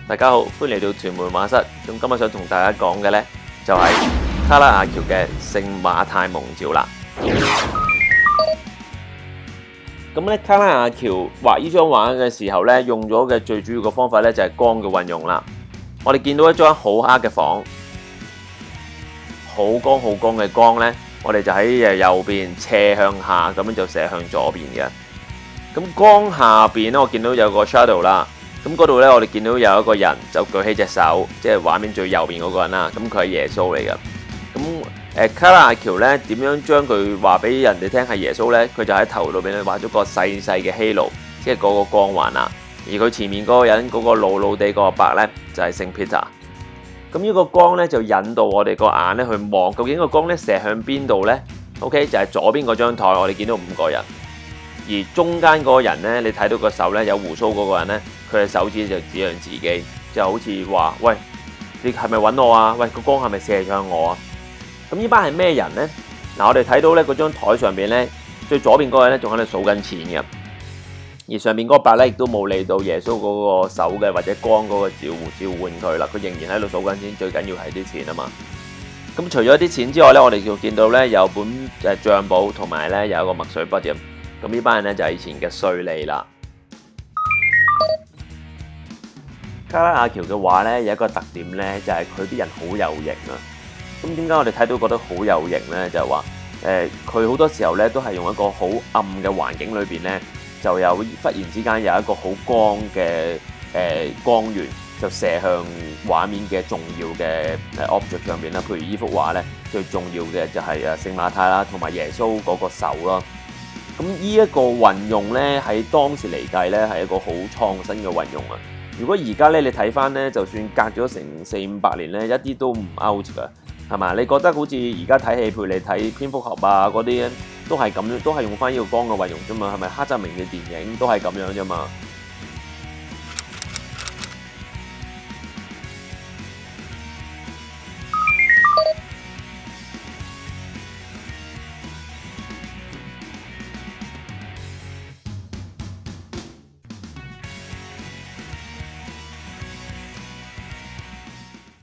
大家好，歡迎嚟到屯門畫室。咁今日想同大家講嘅呢，就係卡拉瓦喬嘅聖馬太蒙召啦。咁咧，卡拉瓦喬畫呢張畫嘅時候呢，用咗嘅最主要嘅方法呢，就係光嘅運用啦。我哋見到一張好黑嘅房，好光嘅光呢，我哋就喺右邊斜向下咁樣就射向左邊嘅。咁光下邊咧，我見到有個 shadow 啦。咁嗰度咧，我哋見到有一個人就舉起隻手，即係畫面最右邊嗰個人啦。咁佢係耶穌嚟嘅。咁卡拉瓦喬咧點樣將佢話俾人哋聽係耶穌咧？佢就喺頭度邊咧畫咗個細細嘅 halo，即係嗰個光環啦。而佢前面嗰個人嗰個老地嗰個白咧就係聖 Peter。咁呢個光咧就引導我哋個眼咧去望，究竟個光咧射向邊度咧 ？OK， 就係左邊嗰張台，我哋見到5個人。而中間嗰個人咧，你睇到個手咧有鬍鬚嗰個人咧，佢嘅手指就指向自己，就好似話：喂，你係咪揾我啊？喂，個光係咪射向我啊？咁呢班係咩人咧？嗱，我哋睇到咧嗰張台上邊咧，最左邊嗰個人咧仲喺度數緊錢嘅，而上邊嗰個伯咧亦都冇理到耶穌嗰個手嘅或者光嗰個召喚佢啦，佢仍然喺度數緊錢，最緊要係啲錢啊嘛。咁除咗啲錢之外咧，我哋就見到咧有本帳簿同埋咧有一個墨水筆嘅。咁呢班人咧就係以前嘅稅吏啦。卡拉瓦喬嘅畫咧有一個特點咧，就係佢啲人好有型啊。咁點解我哋睇到覺得好有型咧？就係話佢好多時候咧都係用一個好暗嘅環境裏邊咧，就有忽然之間有一個好光嘅光源，就射向畫面嘅重要嘅object 上邊啦。譬如呢幅畫咧，最重要嘅就係聖馬太啦，同埋耶穌嗰個手咯。咁呢一個運用咧，喺當時嚟計咧，係一個好創新嘅運用啊！如果而家咧，你睇翻咧，就算隔咗成400-500年咧，一啲都唔 out 噶，係嘛？你覺得好似而家睇戲，譬如你睇蝙蝠俠啊嗰啲，都係咁樣，都係用翻呢個光嘅運用啫嘛？係咪？黑澤明嘅電影都係咁樣啫嘛？